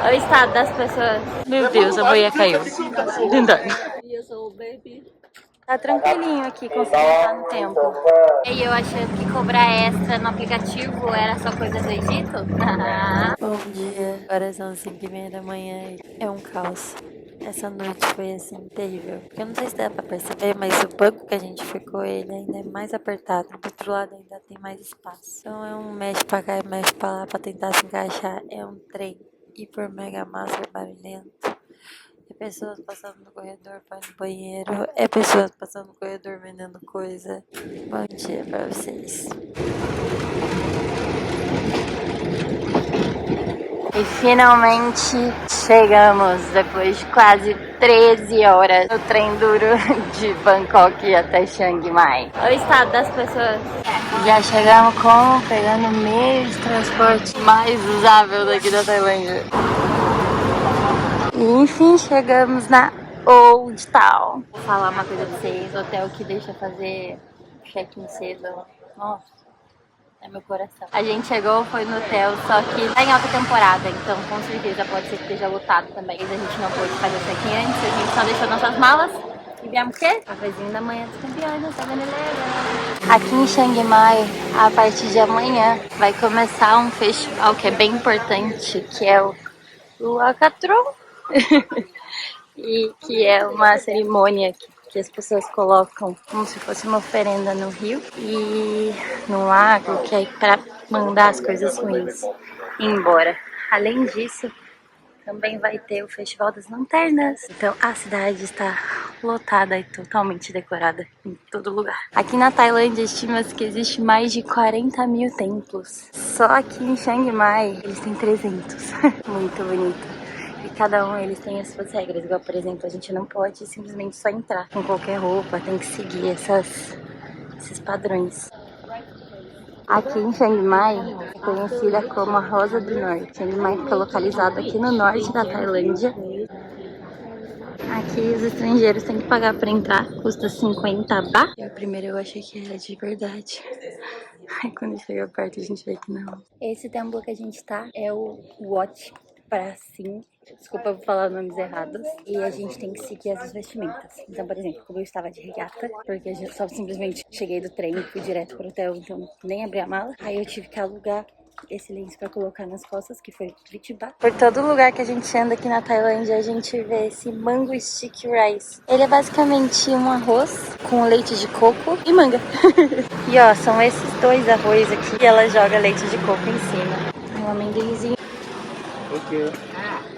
O estado das pessoas. Meu Deus, a boia caiu. Eu sou o baby. Tá tranquilinho aqui, consegui entrar no templo. E eu achando que cobrar extra no aplicativo era só coisa do Egito? Bom dia, agora são 5h30 da manhã e é um caos. Essa noite foi assim, terrível. Porque eu não sei se dá pra perceber, mas o banco que a gente ficou, ele ainda é mais apertado. Do outro lado ainda tem mais espaço. Então é um mexe pra cá e mexe pra lá pra tentar se encaixar. É um trem hiper mega massa barulhento. É pessoas passando no corredor para ir no banheiro. É pessoas passando no corredor vendendo coisa. Bom dia pra vocês. E finalmente chegamos, depois de quase 13 horas, no trem duro de Bangkok até Chiang Mai. O estado das pessoas. Já chegamos pegando o meio de transporte mais usável daqui da Tailândia. E enfim, chegamos na Old Town. Vou falar uma coisa pra vocês, hotel que deixa fazer check-in cedo. Nossa. É meu coração. A gente chegou, foi no hotel, só que tá em alta temporada, então com certeza pode ser que esteja lotado também. A gente não pôde fazer o check-in antes, a gente só deixou nossas malas e viemos o quê? Cafezinho da manhã dos campeões, tá vendo? Aqui em Chiang Mai, a partir de amanhã, vai começar um festival que é bem importante, que é o Luakatron. E que é uma cerimônia que as pessoas colocam como se fosse uma oferenda no rio e no lago, que é para mandar as coisas ruins embora. Além disso, também vai ter o Festival das Lanternas. Então a cidade está lotada e totalmente decorada em todo lugar. Aqui na Tailândia estima-se que existe mais de 40 mil templos. Só aqui em Chiang Mai eles têm 300. Muito bonito. E cada um, eles têm as suas regras. Igual, por exemplo, a gente não pode simplesmente só entrar com qualquer roupa. Tem que seguir esses padrões. Aqui em Chiang Mai, é conhecida como a Rosa do Norte. Chiang Mai fica localizado aqui no norte da Tailândia. Aqui os estrangeiros têm que pagar para entrar. Custa 50 baht. E primeiro eu achei que era de verdade. Aí quando chega perto a gente vê que não. Esse templo que a gente tá é o Wat Prasim. Desculpa por falar nomes errados. E a gente tem que seguir as vestimentas. Então, por exemplo, como eu estava de regata, porque eu só simplesmente cheguei do trem e fui direto pro hotel, então nem abri a mala. Aí eu tive que alugar esse lenço pra colocar nas costas, que foi 20 baht. Por todo lugar que a gente anda aqui na Tailândia, a gente vê esse mango sticky rice. Ele é basicamente um arroz com leite de coco e manga. E ó, são esses dois arroz aqui e ela joga leite de coco em cima. Um amendoinzinho.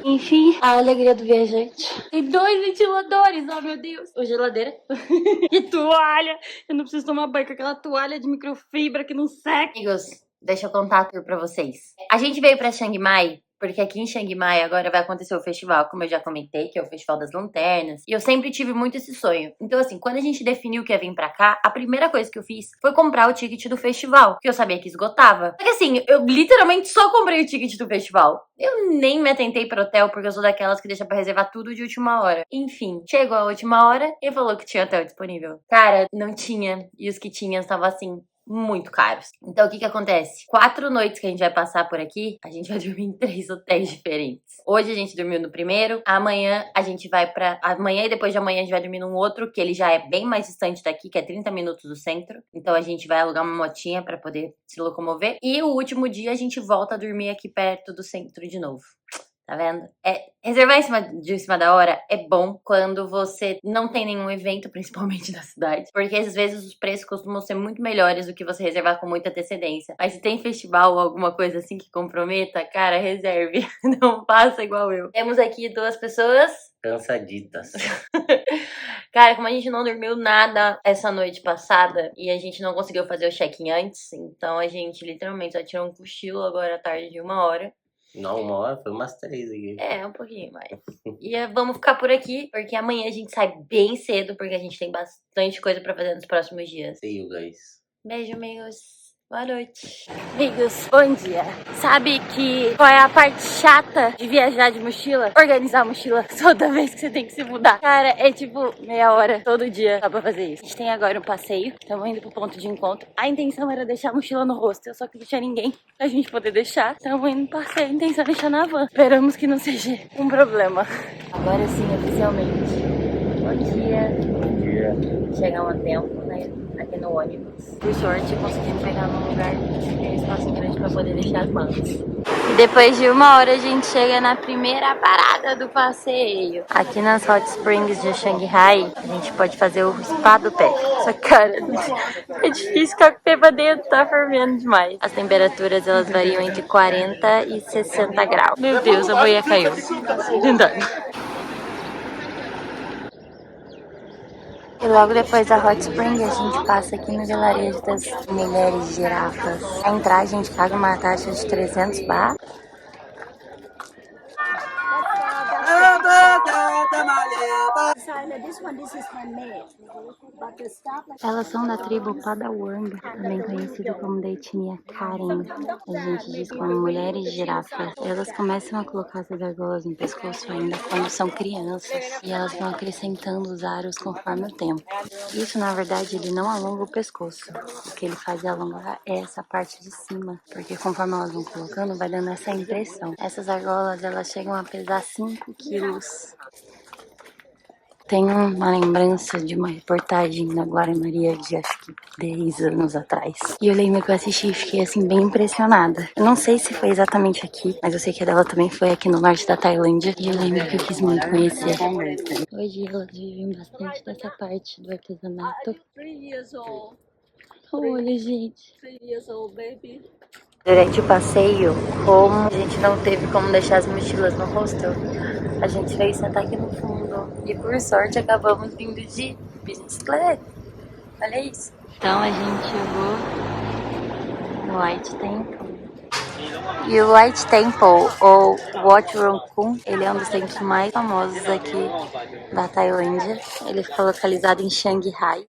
Enfim, a alegria do viajante. Tem 2 ventiladores, oh meu Deus. Ou geladeira. E toalha. Eu não preciso tomar banho com aquela toalha de microfibra que não seca. Amigos, deixa eu contar a tour pra vocês. A gente veio pra Chiang Mai porque aqui em Chiang Mai agora vai acontecer o festival, como eu já comentei, que é o Festival das Lanternas. E eu sempre tive muito esse sonho. Então assim, quando a gente definiu que ia vir pra cá, a primeira coisa que eu fiz foi comprar o ticket do festival, porque eu sabia que esgotava. Só que assim, eu literalmente só comprei o ticket do festival. Eu nem me atentei pro hotel, porque eu sou daquelas que deixa pra reservar tudo de última hora. Enfim, chegou a última hora e falou que tinha hotel disponível. Cara, não tinha. E os que tinham estavam assim, muito caros. Então o que acontece? 4 noites que a gente vai passar por aqui, a gente vai dormir em 3 hotéis diferentes. Hoje a gente dormiu no primeiro, amanhã a gente vai pra... Amanhã e depois de amanhã a gente vai dormir num outro, que ele já é bem mais distante daqui, que é 30 minutos do centro. Então a gente vai alugar uma motinha pra poder se locomover. E o último dia a gente volta a dormir aqui perto do centro de novo. Tá vendo? Reservar em cima da hora é bom quando você não tem nenhum evento, principalmente na cidade. Porque às vezes os preços costumam ser muito melhores do que você reservar com muita antecedência. Mas se tem festival ou alguma coisa assim que comprometa, cara, reserve. Não faça igual eu. Temos aqui 2 pessoas cansaditas. Cara, como a gente não dormiu nada essa noite passada e a gente não conseguiu fazer o check-in antes, então a gente literalmente só tirou um cochilo agora à tarde de 1 hora. Não, 1 hora, foi umas 3 aqui. Um pouquinho mais. E vamos ficar por aqui, porque amanhã a gente sai bem cedo, porque a gente tem bastante coisa pra fazer nos próximos dias. See you guys. Beijo, amigos. Boa noite. Amigos, bom dia. Sabe qual é a parte chata de viajar de mochila? Organizar a mochila toda vez que você tem que se mudar. Cara, é tipo meia hora todo dia só pra fazer isso. A gente tem agora um passeio, estamos indo pro ponto de encontro. A intenção era deixar a mochila no hostel, só que não tinha ninguém pra gente poder deixar. Estamos indo no passeio, a intenção é deixar na van. Esperamos que não seja um problema. Agora sim, oficialmente. Bom dia. Bom dia. Chegamos a tempo, né? Aqui no ônibus. Por sorte, conseguimos pegar num lugar que tem espaço grande pra poder deixar as malas. E depois de 1 hora a gente chega na primeira parada do passeio. Aqui nas Hot Springs de Xangai, a gente pode fazer o spa do pé. Só que, cara, é difícil ficar com o pé pra dentro, tá fervendo demais. As temperaturas, elas variam entre 40 e 60 graus. Meu Deus, a boia caiu. E logo depois da Hot Spring a gente passa aqui no vilarejo das mulheres girafas. Pra entrar a gente paga uma taxa de 300 baht. Elas são da tribo Padawang, também conhecido como da etnia Karen. A gente diz como mulheres girafas. Elas começam a colocar essas argolas no pescoço ainda quando são crianças. E elas vão acrescentando os aros conforme o tempo. Isso, na verdade, ele não alonga o pescoço. O que ele faz alongar é essa parte de cima. Porque conforme elas vão colocando, vai dando essa impressão. Essas argolas, elas chegam a pesar 5 quilos. Tenho uma lembrança de uma reportagem na Glória Maria de acho que 10 anos atrás. E eu lembro que eu assisti e fiquei assim bem impressionada. Eu não sei se foi exatamente aqui, mas eu sei que a dela também foi aqui no norte da Tailândia. E eu lembro que eu quis muito conhecer. Hoje elas vivem bastante dessa parte do artesanato. Olha, gente. Durante o passeio, como a gente não teve como deixar as mochilas no hostel, a gente veio sentar aqui no fundo. E por sorte acabamos vindo de bicicleta. Olha isso. Então a gente chegou no White Temple. E o White Temple, ou Wat Rongkhun, ele é um dos templos mais famosos aqui da Tailândia. Ele fica localizado em Xangai.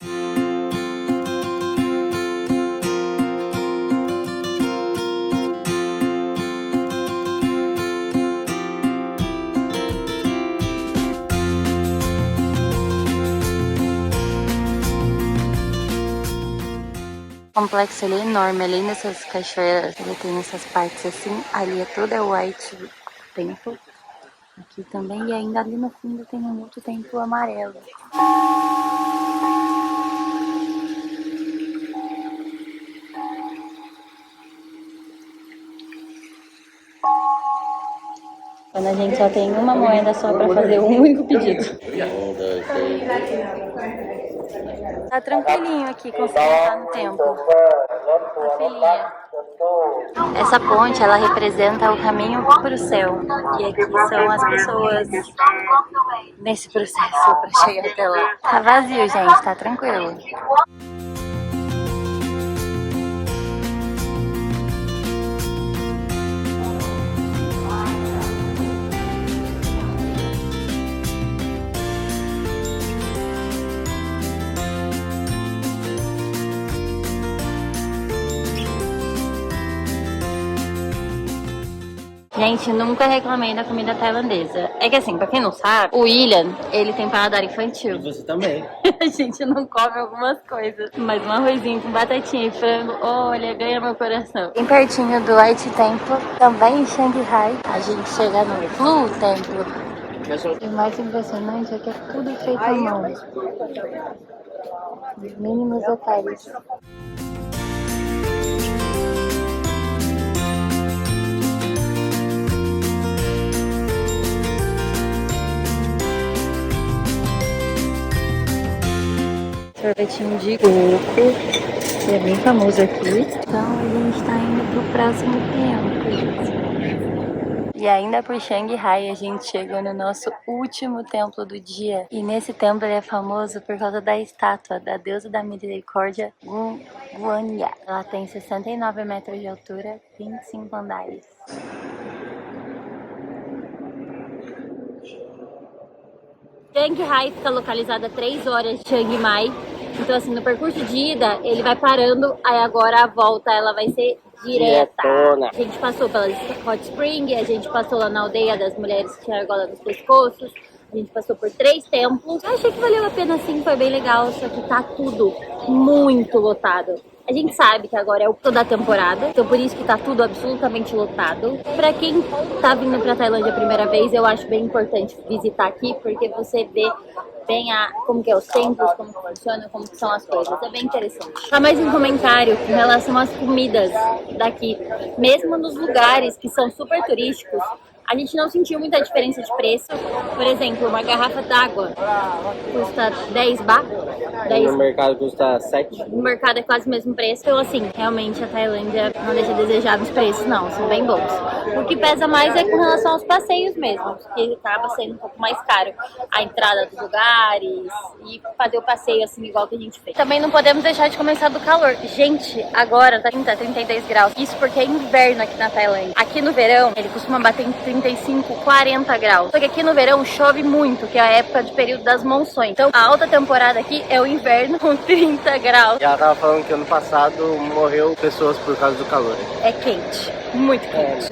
O complexo ele é enorme, além dessas cachoeiras, ele tem essas partes assim, ali é toda White Temple, aqui também, e ainda ali no fundo tem um outro templo amarelo. Quando a gente só tem uma moeda só pra fazer um único pedido. Tá tranquilinho aqui, consegui entrar no templo. A filhinha. Essa ponte, ela representa o caminho pro céu. E aqui são as pessoas nesse processo pra chegar até lá. Tá vazio, gente, tá tranquilo. Gente, nunca reclamei da comida tailandesa. É que assim, pra quem não sabe, o William, ele tem paladar infantil. E você também. A gente não come algumas coisas. Mas um arrozinho com batatinha e frango, olha, ganha meu coração. Bem pertinho do White Temple, também em Xangai, a gente chega no Blue Temple. E o mais impressionante é que é tudo feito à mão. Os mínimos detalhes. Sorvetinho de coco, que é bem famoso aqui. Então a gente tá indo pro próximo templo. E ainda por Xangai a gente chegou no nosso último templo do dia. E nesse templo ele é famoso por causa da estátua da deusa da misericórdia, Guanya. Ela tem 69 metros de altura, 25 andares. Xangai fica localizada a 3 horas de Chiang Mai. Então assim, no percurso de ida, ele vai parando, aí agora a volta ela vai ser direta. Diretona. A gente passou pela Hot Spring, a gente passou lá na aldeia das mulheres que tinham argola nos pescoços, a gente passou por 3 templos. Eu achei que valeu a pena sim, foi bem legal, só que tá tudo muito lotado. A gente sabe que agora é o toda a temporada, então por isso que tá tudo absolutamente lotado. Pra quem tá vindo pra Tailândia a primeira vez, eu acho bem importante visitar aqui, porque você vê bem como que é os templos, como que funciona, como que são as coisas. É bem interessante. Só mais um comentário com relação às comidas daqui. Mesmo nos lugares que são super turísticos, a gente não sentiu muita diferença de preço. Por exemplo, uma garrafa d'água custa 10 baht. No mercado custa 7. No mercado é quase o mesmo preço. Então, assim, realmente a Tailândia não deixa a desejar os preços, não. São bem bons. O que pesa mais é com relação aos passeios mesmo, que acaba sendo um pouco mais caro. A entrada dos lugares e fazer o passeio, assim, igual que a gente fez. Também não podemos deixar de começar do calor. Gente, agora tá 30, 32 graus. Isso porque é inverno aqui na Tailândia. Aqui no verão, ele costuma bater em 35, 40 graus. Só que aqui no verão chove muito, que é a época de período das monções. Então, a alta temporada aqui é o inverno com 30 graus. E ela tava falando que ano passado morreu pessoas por causa do calor. É quente, muito quente.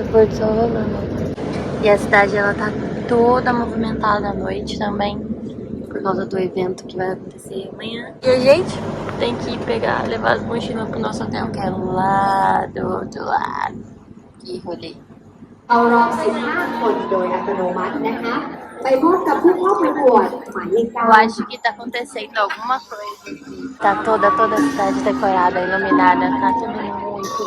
E a cidade, ela tá toda movimentada à noite também, por causa do evento que vai acontecer amanhã. E a gente tem que levar as mochilas pro nosso hotel, que é lá do outro lado. Que rolê. เอารอบ15 คนโดยอัตโนมัตินะคะไปมอบกับผู้เข้าประกวดหมายเลข Eu acho que tá acontecendo alguma coisa aqui. Tá toda a cidade decorada, iluminada, tá tudo muito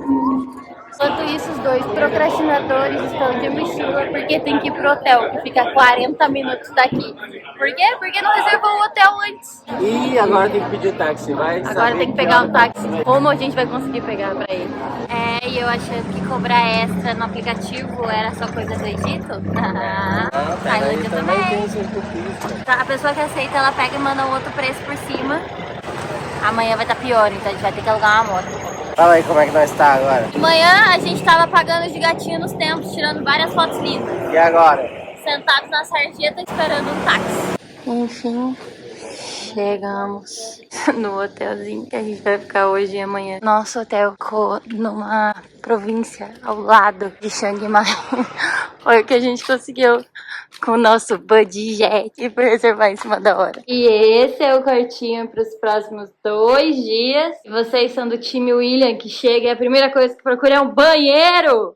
lindo. Enquanto isso, os dois procrastinadores estão de mochila porque tem que ir pro hotel, que fica 40 minutos daqui. Por quê? Porque não reservou o hotel antes. E agora tem que pedir o táxi, vai Agora saber tem que pegar um táxi. Como a gente vai conseguir pegar pra ele? É, e eu achando que cobrar extra no aplicativo era só coisa do Egito? Ah, Tailândia também. A pessoa que aceita, ela pega e manda um outro preço por cima. Amanhã vai estar pior, então a gente vai ter que alugar uma moto. Fala aí como é que nós tá agora. De manhã a gente tava pagando de gatinho nos tempos, tirando várias fotos lindas. E agora? Sentados na sarjeta esperando um táxi. Enfim, chegamos no hotelzinho que a gente vai ficar hoje e amanhã. Nosso hotel ficou numa província ao lado de Chiang Mai. Foi o que a gente conseguiu com o nosso budget e foi reservar em cima da hora. E esse é o quartinho para os próximos 2 dias. E vocês são do time William, que chega e a primeira coisa que procura é um banheiro.